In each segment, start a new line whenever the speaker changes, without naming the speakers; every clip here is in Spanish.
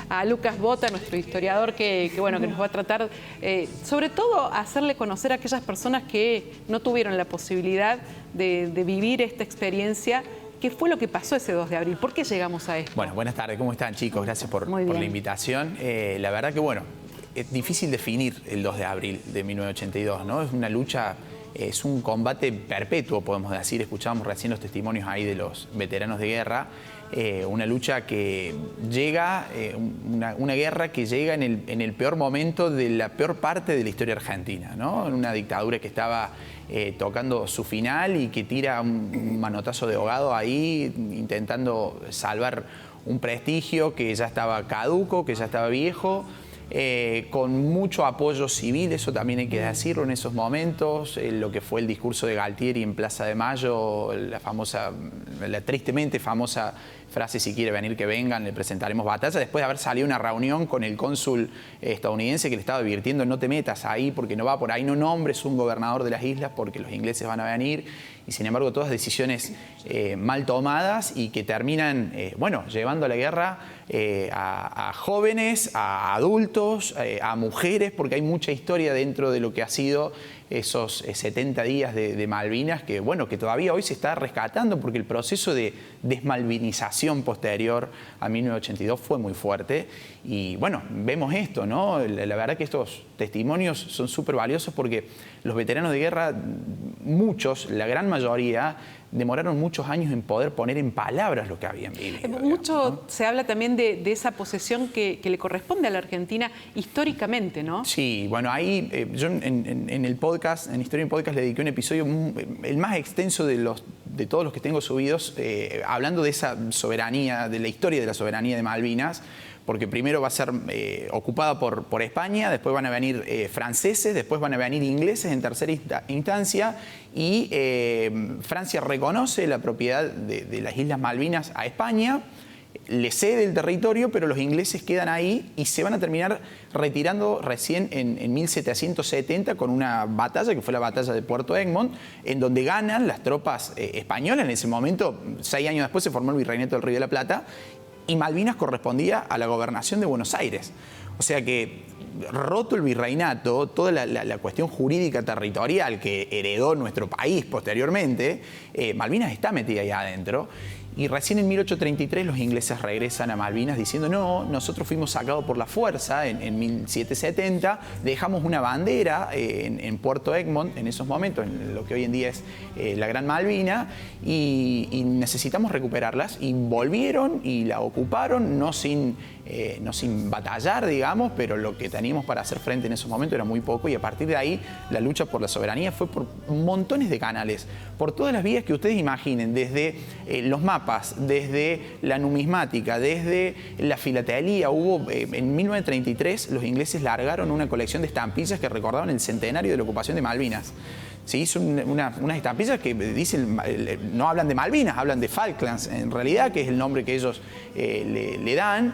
a Lucas Bota, nuestro historiador, que nos va a tratar, sobre todo, hacerle conocer a aquellas personas que no tuvieron la posibilidad de vivir esta experiencia. ¿Qué fue lo que pasó ese 2 de abril? ¿Por qué llegamos a esto?
Bueno, buenas tardes. ¿Cómo están, chicos? Gracias por la invitación. La verdad que, es difícil definir el 2 de abril de 1982, ¿no? Es una lucha, es un combate perpetuo, podemos decir. Escuchábamos recién los testimonios ahí de los veteranos de guerra. Una lucha que llega, una guerra que llega en el peor momento de la peor parte de la historia argentina, ¿no? Una dictadura que estaba tocando su final y que tira un manotazo de ahogado ahí, intentando salvar un prestigio que ya estaba caduco, que ya estaba viejo. Con mucho apoyo civil, eso también hay que decirlo en esos momentos, lo que fue el discurso de Galtieri en Plaza de Mayo, la tristemente famosa frase: si quiere venir que vengan, le presentaremos batalla, después de haber salido una reunión con el cónsul estadounidense que le estaba advirtiendo: no te metas ahí porque no va por ahí, no nombres un gobernador de las islas porque los ingleses van a venir. Y sin embargo, todas decisiones mal tomadas y que terminan, llevando a la guerra a jóvenes, a adultos, a mujeres, porque hay mucha historia dentro de lo que ha sido esos 70 días de Malvinas, que todavía hoy se está rescatando, porque el proceso de desmalvinización posterior a 1982 fue muy fuerte. Y vemos esto, ¿no? La verdad que estos testimonios son súper valiosos porque los veteranos de guerra, muchos, la gran mayoría, demoraron muchos años en poder poner en palabras lo que habían vivido.
Mucho se habla también de esa posesión que le corresponde a la Argentina históricamente, ¿no?
Sí, ahí yo en el podcast, en Historia en Podcast, le dediqué un episodio, el más extenso de todos los que tengo subidos, hablando de esa soberanía, de la historia de la soberanía de Malvinas, porque primero va a ser ocupada por España, después van a venir franceses, después van a venir ingleses en tercera instancia, y Francia reconoce la propiedad de las Islas Malvinas a España, le cede el territorio, pero los ingleses quedan ahí y se van a terminar retirando recién en 1770 con una batalla, que fue la batalla de Puerto Egmont, en donde ganan las tropas españolas. En ese momento, 6 años después, se formó el Virreinato del Río de la Plata, y Malvinas correspondía a la gobernación de Buenos Aires. O sea que, roto el virreinato, toda la cuestión jurídica territorial que heredó nuestro país posteriormente, Malvinas está metida ahí adentro. Y recién en 1833 los ingleses regresan a Malvinas diciendo: no, nosotros fuimos sacados por la fuerza en 1770, dejamos una bandera en Puerto Egmont en esos momentos, en lo que hoy en día es la Gran Malvina, y necesitamos recuperarlas. Y volvieron y la ocuparon, no sin batallar, digamos, pero lo que teníamos para hacer frente en esos momentos era muy poco, y a partir de ahí la lucha por la soberanía fue por montones de canales, por todas las vías que ustedes imaginen, desde los mapas, desde la numismática, desde la filatelía. En 1933 los ingleses largaron una colección de estampillas que recordaban el centenario de la ocupación de Malvinas. Sí, son unas estampillas que dicen, no hablan de Malvinas, hablan de Falklands, en realidad, que es el nombre que ellos le dan.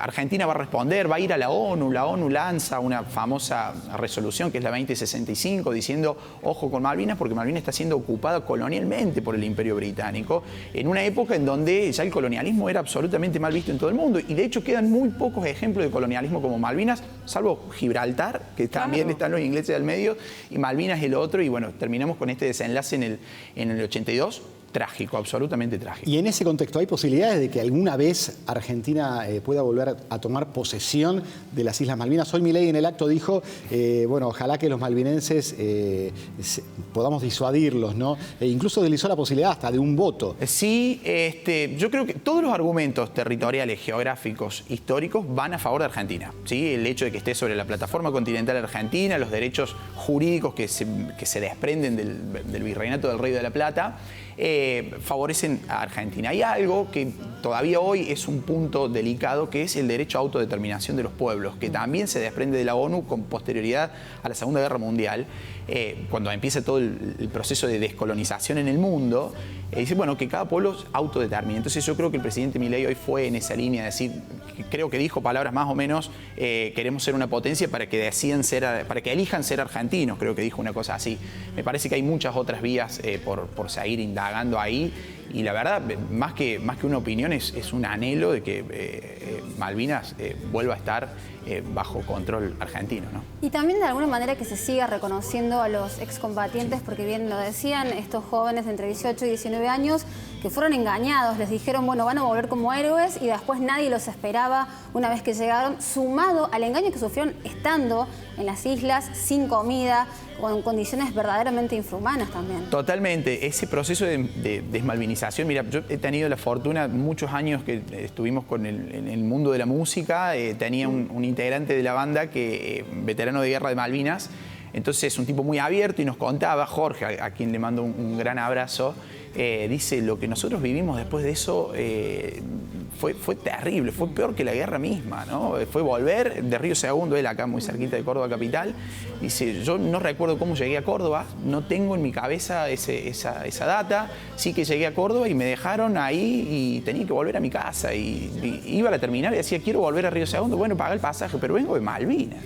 Argentina va a responder, va a ir a la ONU lanza una famosa resolución que es la 2065, diciendo: ojo con Malvinas, porque Malvinas está siendo ocupada colonialmente por el Imperio Británico, en una época en donde ya el colonialismo era absolutamente mal visto en todo el mundo, y de hecho quedan muy pocos ejemplos de colonialismo como Malvinas, salvo Gibraltar, que también están los ingleses al medio, y Malvinas el otro, y terminamos con este desenlace en el 82, trágico, absolutamente trágico.
Y en ese contexto, ¿hay posibilidades de que alguna vez Argentina pueda volver a tomar posesión de las Islas Malvinas? Hoy Milei en el acto dijo, ojalá que los malvinenses podamos disuadirlos, ¿no? Incluso deslizó la posibilidad hasta de un voto.
Sí, yo creo que todos los argumentos territoriales, geográficos, históricos van a favor de Argentina, ¿sí? El hecho de que esté sobre la plataforma continental argentina, los derechos jurídicos que se desprenden del Virreinato del Río de la Plata, favorecen a Argentina. Hay algo que todavía hoy es un punto delicado, que es el derecho a autodeterminación de los pueblos, que también se desprende de la ONU con posterioridad a la Segunda Guerra Mundial, cuando empieza todo el proceso de descolonización en el mundo. Dice, que cada pueblo autodetermine. Entonces yo creo que el presidente Milei hoy fue en esa línea, de decir, creo que dijo palabras más o menos, queremos ser una potencia para que elijan ser argentinos, creo que dijo una cosa así. Me parece que hay muchas otras vías por seguir indagando ahí, Y la verdad, más que una opinión, es un anhelo de que Malvinas vuelva a estar bajo control argentino, ¿no?
Y también de alguna manera que se siga reconociendo a los excombatientes, porque bien lo decían, estos jóvenes de entre 18 y 19 años que fueron engañados, les dijeron, bueno, van a volver como héroes y después nadie los esperaba una vez que llegaron, sumado al engaño que sufrieron estando en las islas, sin comida, con condiciones verdaderamente infrahumanas también.
Totalmente. Ese proceso de desmalvinización, mira, yo he tenido la fortuna, muchos años que estuvimos en el mundo de la música, tenía un integrante de la banda, veterano de guerra de Malvinas, entonces un tipo muy abierto y nos contaba, Jorge, a quien le mando un gran abrazo, dice, lo que nosotros vivimos después de eso fue terrible, fue peor que la guerra misma, ¿no? Fue volver de Río Segundo, él acá muy cerquita de Córdoba capital, dice, yo no recuerdo cómo llegué a Córdoba, no tengo en mi cabeza esa data, sí que llegué a Córdoba y me dejaron ahí y tenía que volver a mi casa y iba a la terminal y decía, quiero volver a Río Segundo, bueno, paga el pasaje, pero vengo de Malvinas,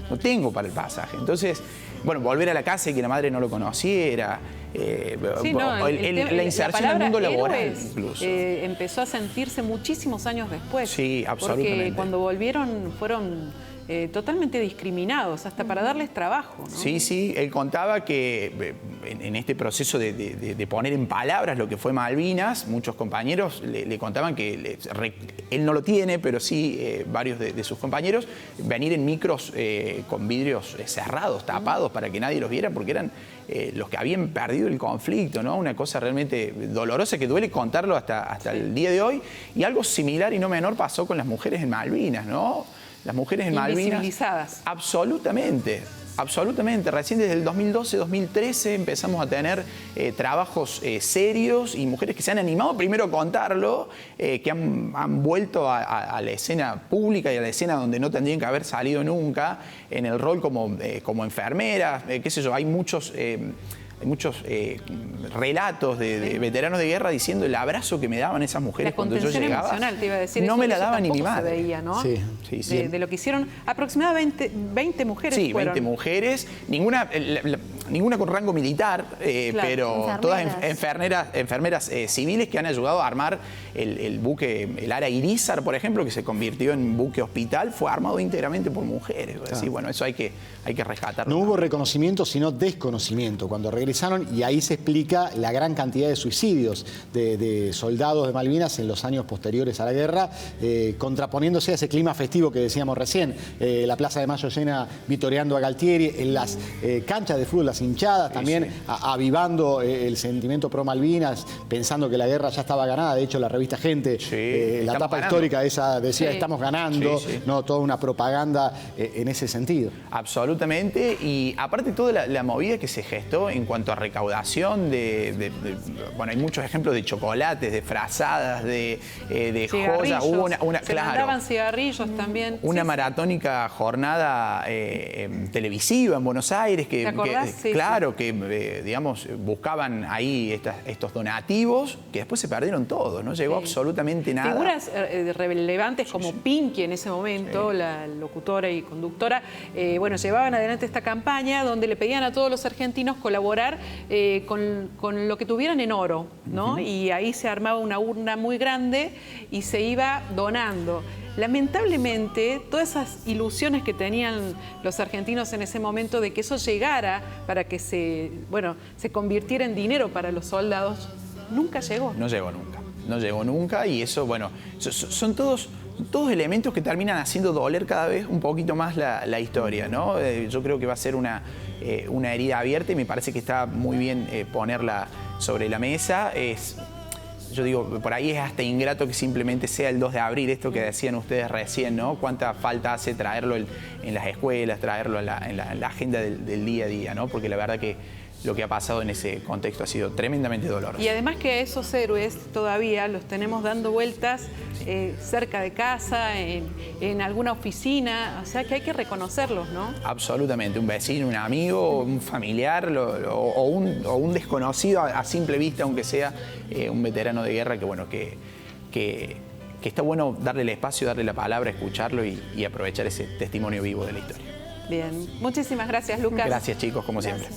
no tengo para el pasaje. Entonces, bueno, volver a la casa y que la madre no lo conociera,
Sí, no,
la inserción al mundo laboral
héroes,
incluso.
Empezó a sentirse muchísimos años después.
Sí, absolutamente.
Porque cuando volvieron fueron totalmente discriminados, hasta para darles trabajo, ¿no?
Sí, sí, él contaba que en este proceso de poner en palabras lo que fue Malvinas, muchos compañeros le contaban que él no lo tiene, pero sí varios de sus compañeros, venir en micros con vidrios cerrados, tapados, para que nadie los viera, porque eran los que habían perdido el conflicto, ¿no? Una cosa realmente dolorosa que duele contarlo hasta el día de hoy. Y algo similar y no menor pasó con las mujeres en Malvinas, ¿no? Las mujeres en Malvinas...
Invisibilizadas.
Absolutamente. Absolutamente. Recién desde el 2012-2013 empezamos a tener trabajos serios y mujeres que se han animado primero a contarlo, que han vuelto a la escena pública y a la escena donde no tendrían que haber salido nunca, en el rol como enfermeras, qué sé yo, hay muchos relatos de veteranos de guerra diciendo el abrazo que me daban esas mujeres cuando yo llegaba.
Emocional, te iba a decir.
No
eso,
me la daba ni mi
madre.
madre.
Se veía, ¿no?
Sí.
Sí, sí.
De lo que hicieron aproximadamente 20 mujeres.
Sí,
fueron.
20 mujeres, ninguna con rango militar,
Claro,
pero todas enfermeras civiles que han ayudado a armar el buque, el Ara Irízar, por ejemplo, que se convirtió en buque hospital, fue armado íntegramente por mujeres.
Claro.
Así, bueno, eso hay que rescatarlo.
No hubo reconocimiento, sino desconocimiento cuando regresaron, y ahí se explica la gran cantidad de suicidios de soldados de Malvinas en los años posteriores a la guerra, contraponiéndose a ese clima festivo que decíamos recién, la Plaza de Mayo llena vitoreando a Galtieri, en las canchas de fútbol, las hinchadas también, sí. Avivando el sentimiento pro Malvinas, pensando que la guerra ya estaba ganada. De hecho, la revista Gente, la tapa histórica esa decía, sí, estamos ganando, sí, sí. No, toda una propaganda en ese sentido.
Absolutamente, y aparte toda la movida que se gestó en cuanto a recaudación bueno, hay muchos ejemplos de chocolates, de frazadas, de joyas. Hubo
se mandaban cigarrillos también.
Una maratónica jornada televisiva en Buenos Aires que,
¿te acordás? Sí,
claro, sí. Que digamos buscaban ahí estos donativos que después se perdieron todos, no llegó absolutamente nada.
Figuras relevantes como Pinky en ese momento, la locutora y conductora, bueno, llevaban adelante esta campaña donde le pedían a todos los argentinos colaborar con lo que tuvieran en oro, ¿no? Y ahí se armaba una urna muy grande y se iba donando. Lamentablemente, todas esas ilusiones que tenían los argentinos en ese momento de que eso llegara para que se convirtiera en dinero para los soldados, nunca llegó.
No llegó nunca, no llegó nunca, y eso, bueno, son todos elementos que terminan haciendo doler cada vez un poquito más la historia, ¿no? Yo creo que va a ser una herida abierta y me parece que está muy bien ponerla sobre la mesa. Yo digo, por ahí es hasta ingrato que simplemente sea el 2 de abril, esto que decían ustedes recién, ¿no? Cuánta falta hace traerlo en las escuelas, traerlo en la agenda del día a día, ¿no? Porque la verdad que lo que ha pasado en ese contexto ha sido tremendamente doloroso.
Y además que esos héroes todavía los tenemos dando vueltas cerca de casa, en alguna oficina, o sea que hay que reconocerlos, ¿no? Absolutamente, un vecino, un amigo, un familiar o un desconocido a simple vista, aunque sea un veterano de guerra, que bueno, que está bueno darle el espacio, darle la palabra, escucharlo y aprovechar ese testimonio vivo de la historia. Bien, muchísimas gracias, Lucas. Gracias, chicos, como siempre.